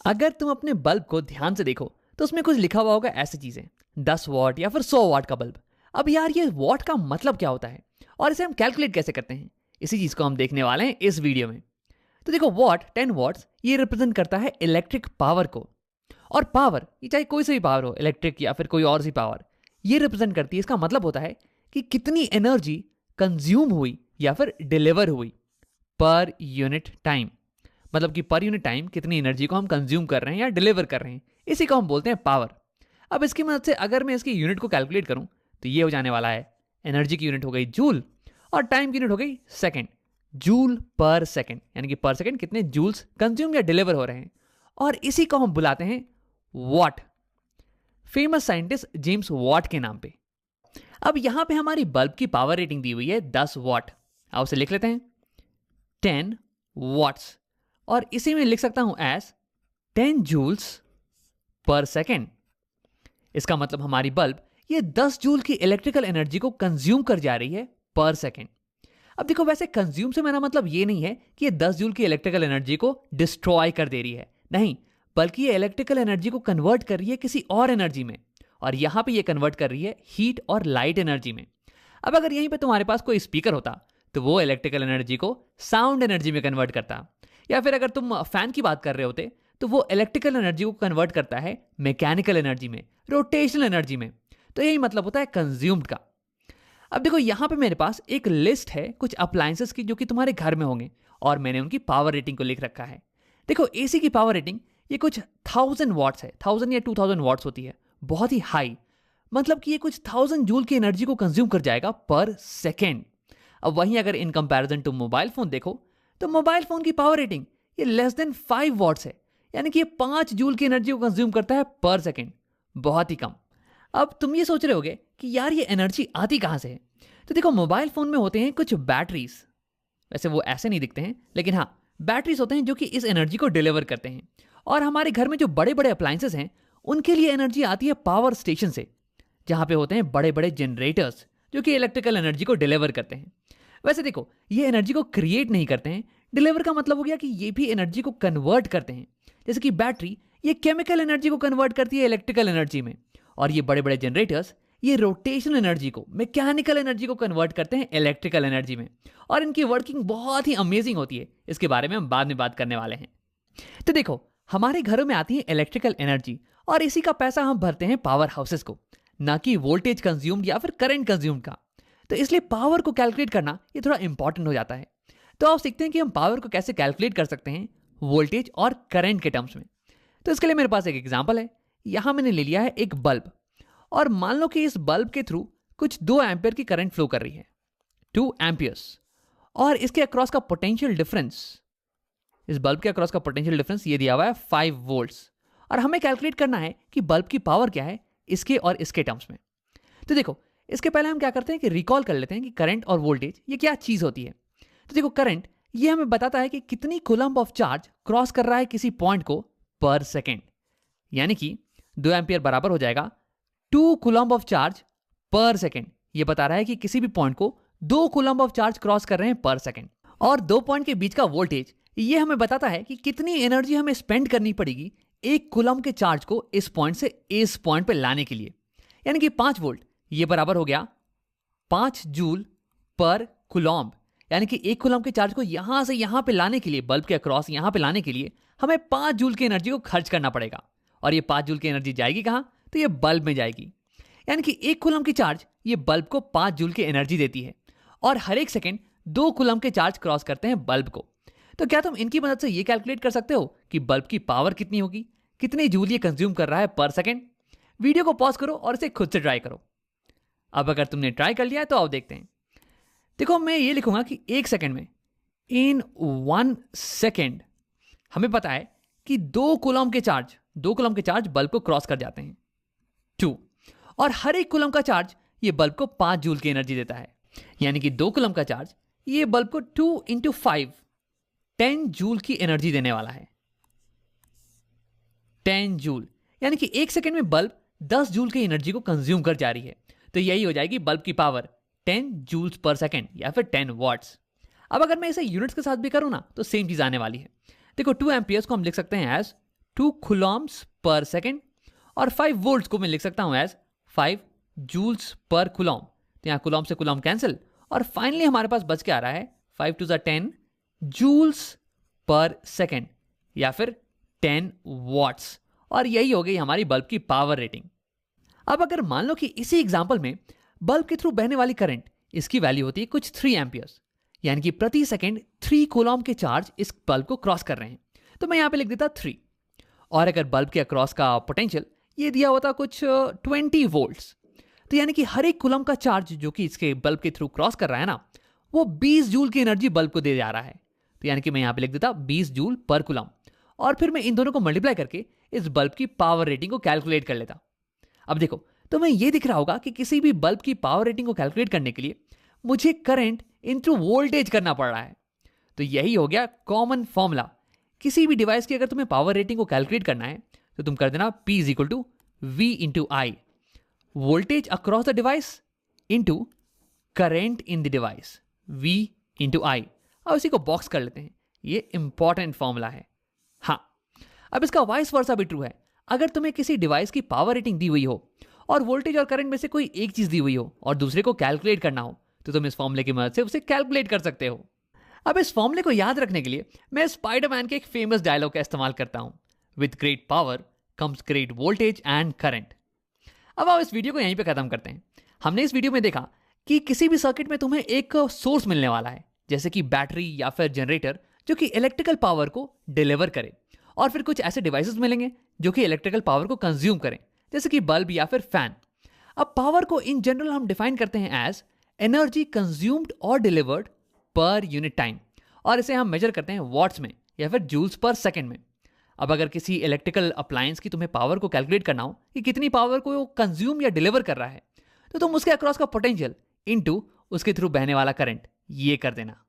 अगर तुम अपने बल्ब को ध्यान से देखो तो उसमें कुछ लिखा हुआ होगा ऐसी चीजें, 10 वॉट या फिर 100 वॉट का बल्ब। अब यार ये वॉट का मतलब क्या होता है और इसे हम कैलकुलेट कैसे करते हैं, इसी चीज को हम देखने वाले हैं इस वीडियो में। तो देखो, वॉट 10 वॉट्स ये रिप्रेजेंट करता है इलेक्ट्रिक पावर को। और पावर ये चाहे कोई सी भी पावर हो, इलेक्ट्रिक या फिर कोई और सी पावर, ये रिप्रेजेंट करती है। इसका मतलब होता है कि कितनी एनर्जी कंज्यूम हुई या फिर डिलीवर हुई पर यूनिट टाइम। मतलब कि पर यूनिट टाइम कितनी एनर्जी को हम कंज्यूम कर रहे हैं या डिलीवर कर रहे हैं, इसी को हम बोलते हैं पावर। अब इसकी मदद से अगर मैं इसकी यूनिट को कैलकुलेट करूं तो ये हो जाने वाला है, एनर्जी की यूनिट हो गई जूल और टाइम की यूनिट हो गई सेकंड। जूल पर सेकंड, यानी कि पर सेकंड कितने जूल्स कंज्यूम या डिलीवर हो रहे हैं, और इसी को हम बुलाते हैं what, famous scientist James Watt के नाम पे। अब यहां पे हमारी बल्ब की पावर रेटिंग दी हुई है 10 वॉट। आओ उसे लिख लेते हैं, 10 वॉट्स, और इसी में लिख सकता हूं एज 10 जूल्स पर सेकेंड। इसका मतलब हमारी बल्ब ये 10 जूल की इलेक्ट्रिकल एनर्जी को कंज्यूम कर जा रही है पर सेकेंड। अब देखो, वैसे कंज्यूम से मेरा मतलब ये नहीं है कि ये 10 जूल की इलेक्ट्रिकल एनर्जी को डिस्ट्रॉय कर दे रही है, नहीं, बल्कि ये इलेक्ट्रिकल एनर्जी को कन्वर्ट कर रही है किसी और एनर्जी में, और यहां पे ये कन्वर्ट कर रही है हीट और लाइट एनर्जी में। अब अगर यहीं पे तुम्हारे पास कोई स्पीकर होता तो वो इलेक्ट्रिकल एनर्जी को साउंड एनर्जी में कन्वर्ट करता, या फिर अगर तुम फैन की बात कर रहे होते तो वो इलेक्ट्रिकल एनर्जी को कन्वर्ट करता है मैकेनिकल एनर्जी में, रोटेशनल एनर्जी में। तो यही मतलब होता है कंज्यूम्ड का। अब देखो, यहां पे मेरे पास एक लिस्ट है कुछ अप्लायंसेस की जो कि तुम्हारे घर में होंगे, और मैंने उनकी पावर रेटिंग को लिख रखा है। देखो, एसी की पावर रेटिंग ये कुछ 1000 वॉट्स है, 1000 या 2000 वॉट्स होती है, बहुत ही हाई। मतलब कि ये कुछ 1000 जूल की एनर्जी को कंज्यूम कर जाएगा पर सेकेंड। अब वहीं अगर in comparison to mobile phone देखो तो मोबाइल फोन की पावर रेटिंग ये लेस देन 5 वॉट्स है, यानी कि ये 5 जूल की एनर्जी को कंज्यूम करता है पर सेकेंड, बहुत ही कम। अब तुम ये सोच रहे होगे कि यार ये एनर्जी आती कहां से है। तो देखो, मोबाइल फोन में होते हैं कुछ बैटरीज, वैसे वो ऐसे नहीं दिखते हैं, लेकिन हाँ, बैटरीज होते हैं जो कि इस एनर्जी को डिलीवर करते हैं। और हमारे घर में जो बड़े बड़े अप्लायंसेस हैं उनके लिए एनर्जी आती है पावर स्टेशन से, जहां पे होते हैं बड़े बड़े जनरेटर्स जो कि इलेक्ट्रिकल एनर्जी को डिलीवर करते हैं। वैसे देखो, ये एनर्जी को क्रिएट नहीं करते हैं, डिलीवर का मतलब हो गया कि ये भी एनर्जी को कन्वर्ट करते हैं। जैसे कि बैटरी ये केमिकल एनर्जी को कन्वर्ट करती है इलेक्ट्रिकल एनर्जी में, और ये बड़े बड़े जनरेटर्स ये रोटेशनल एनर्जी को, मैकेनिकल एनर्जी को कन्वर्ट करते हैं इलेक्ट्रिकल एनर्जी में। और इनकी वर्किंग बहुत ही अमेजिंग होती है, इसके बारे में हम बाद में बात करने वाले हैं। तो देखो, हमारे घरों में आती है इलेक्ट्रिकल एनर्जी, और इसी का पैसा हम भरते हैं पावर हाउसेस को, ना कि वोल्टेज कंज्यूम्ड या फिर करंट कंज्यूम्ड का। तो इसलिए पावर को कैलकुलेट करना ये थोड़ा इंपॉर्टेंट हो जाता है। तो आप सीखते हैं कि हम पावर को कैसे कैलकुलेट कर सकते हैं वोल्टेज और करंट के टर्म्स में। तो इसके लिए मेरे पास एक एग्जांपल है। यहां मैंने ले लिया है एक बल्ब, और मान लो कि इस बल्ब के थ्रू कुछ 2 एम्पियर की करंट फ्लो कर रही है, 2 एम्पियर्स, और इसके अक्रॉस का पोटेंशियल डिफरेंस, इस बल्ब के अक्रॉस का पोटेंशियल डिफरेंस ये दिया हुआ है 5 वोल्ट्स। और हमें कैलकुलेट करना है कि बल्ब की पावर क्या है इसके और इसके टर्म्स में। तो देखो, इसके पहले हम क्या करते हैं कि रिकॉल कर लेते हैं कि करंट और वोल्टेज ये क्या चीज होती है। तो देखो, करंट ये हमें बताता है कि कितनी कूलम्ब ऑफ चार्ज क्रॉस कर रहा है किसी पॉइंट को पर सेकेंड, यानी कि 2 एम्पियर बराबर हो जाएगा 2 कूलम्ब ऑफ चार्ज पर सेकेंड। ये बता रहा है कि किसी भी पॉइंट को 2 कूलम्ब ऑफ चार्ज क्रॉस कर रहे हैं पर सेकेंड। और 2 पॉइंट के बीच का वोल्टेज ये हमें बताता है कि कितनी एनर्जी हमें स्पेंड करनी पड़ेगी 1 कूलम्ब के चार्ज को इस पॉइंट से इस पॉइंट पर लाने के लिए, यानी कि 5 वोल्ट ये बराबर हो गया 5 जूल पर कूलम्ब। यानी कि 1 कूलम्ब के चार्ज को यहां से यहां पे लाने के लिए, बल्ब के अक्रॉस यहां पे लाने के लिए हमें 5 जूल की एनर्जी को खर्च करना पड़ेगा। और ये 5 जूल की एनर्जी जाएगी कहां, तो ये बल्ब में जाएगी। यानी कि 1 कूलम्ब की चार्ज ये बल्ब को 5 जूल की एनर्जी देती है, और हर एक सेकेंड 2 कूलम्ब के चार्ज क्रॉस करते हैं बल्ब को। तो क्या तुम इनकी मदद से ये कैलकुलेट कर सकते हो कि बल्ब की पावर कितनी होगी, कितनी जूल ये कंज्यूम कर रहा है पर सेकेंड? वीडियो को पॉज करो और इसे खुद से ट्राई करो। अब अगर तुमने ट्राई कर लिया है तो आओ देखते हैं। देखो, मैं ये लिखूंगा कि 1 सेकेंड में, इन 1 सेकेंड, हमें पता है कि 2 कूलम्ब के चार्ज बल्ब को क्रॉस कर जाते हैं 2, और हर एक कूलम्ब का चार्ज ये बल्ब को 5 जूल की एनर्जी देता है। यानी कि 2 कूलम्ब का चार्ज ये बल्ब को 2 इंटू 5 10 जूल की एनर्जी देने वाला है, 10 जूल। यानी कि 1 सेकेंड में बल्ब 10 जूल की एनर्जी को कंज्यूम कर जा रही है। तो यही हो जाएगी बल्ब की पावर, 10 जूल्स पर सेकेंड या फिर 10 वॉट्स। अब अगर मैं इसे यूनिट्स के साथ भी करूं ना तो सेम चीज आने वाली है। देखो, 2 एम्पियर्स को हम लिख सकते हैं एज 2 coulombs पर सेकेंड, और 5 वोल्ट्स को मैं लिख सकता हूं एज 5 जूल्स पर कुलॉम। तो यहाँ कुलॉम से कुलॉम कैंसिल, और फाइनली हमारे पास बच के आ रहा है 5 टू 10 जूल्स पर सेकेंड, या फिर 10 वॉट्स। और यही हो गई हमारी बल्ब की पावर रेटिंग। अब अगर मान लो कि इसी एग्जाम्पल में बल्ब के थ्रू बहने वाली करंट, इसकी वैल्यू होती है कुछ 3 एम्पियर्स, यानी कि प्रति सेकेंड 3 कूलॉम के चार्ज इस बल्ब को क्रॉस कर रहे हैं। तो मैं यहां पे लिख देता 3। और अगर बल्ब के अक्रॉस का पोटेंशियल ये दिया होता कुछ 20 वोल्ट्स, तो यानी कि हर एक कूलम का चार्ज जो कि इसके बल्ब के थ्रू क्रॉस कर रहा है ना, वो 20 जूल की एनर्जी बल्ब को दे जा रहा है। तो यानी कि मैं यहां पे लिख देता 20 जूल पर कूलम, और फिर मैं इन दोनों को मल्टीप्लाई करके इस बल्ब की पावर रेटिंग को कैलकुलेट कर लेता। अब देखो, तो मैं ये दिख रहा होगा कि किसी भी बल्ब की पावर रेटिंग को कैलकुलेट करने के लिए मुझे करंट इनटू वोल्टेज करना पड़ रहा है। तो यही हो गया कॉमन फॉर्मूला। किसी भी डिवाइस की अगर तुम्हें पावर रेटिंग को कैलकुलेट करना है तो तुम कर देना P is equal to V into I, voltage across the device into current in the device, V into I. अब इसी को बॉक्स कर लेते हैं, ये इंपॉर्टेंट फॉर्मूला है। हाँ, अब इसका वाइस वर्सा भी ट्रू है। अगर तुम्हें किसी डिवाइस की पावर रेटिंग दी हुई हो और वोल्टेज और करंट में से कोई एक चीज दी हुई हो और दूसरे को कैलकुलेट करना हो, तो तुम इस फॉर्मूले की मदद से उसे कैलकुलेट कर सकते हो। अब इस फॉर्मूले को याद रखने के लिए मैं स्पाइडरमैन के एक फेमस डायलॉग का इस्तेमाल करता हूं, with great power comes great voltage and current. अब आओ इस वीडियो को यहीं पे खत्म करते हैं। हमने इस वीडियो में देखा कि किसी भी सर्किट में तुम्हें एक सोर्स मिलने वाला है, जैसे कि बैटरी या फिर जनरेटर, जो कि इलेक्ट्रिकल पावर को डिलीवर करे, और फिर कुछ ऐसे डिवाइसेस मिलेंगे जो कि इलेक्ट्रिकल पावर को कंज्यूम करें, जैसे कि बल्ब या फिर फैन। अब पावर को इन जनरल हम डिफाइन करते हैं एज एनर्जी कंज्यूम्ड और डिलीवर्ड पर यूनिट टाइम, और इसे हम मेजर करते हैं वॉट्स में या फिर जूल्स पर सेकंड में। अब अगर किसी इलेक्ट्रिकल अप्लायंस की तुम्हें पावर को कैलकुलेट करना हो कि कितनी पावर को वो कंज्यूम या डिलीवर कर रहा है, तो तुम उसके अक्रॉस का पोटेंशियल इनटू उसके थ्रू बहने वाला करंट ये कर देना।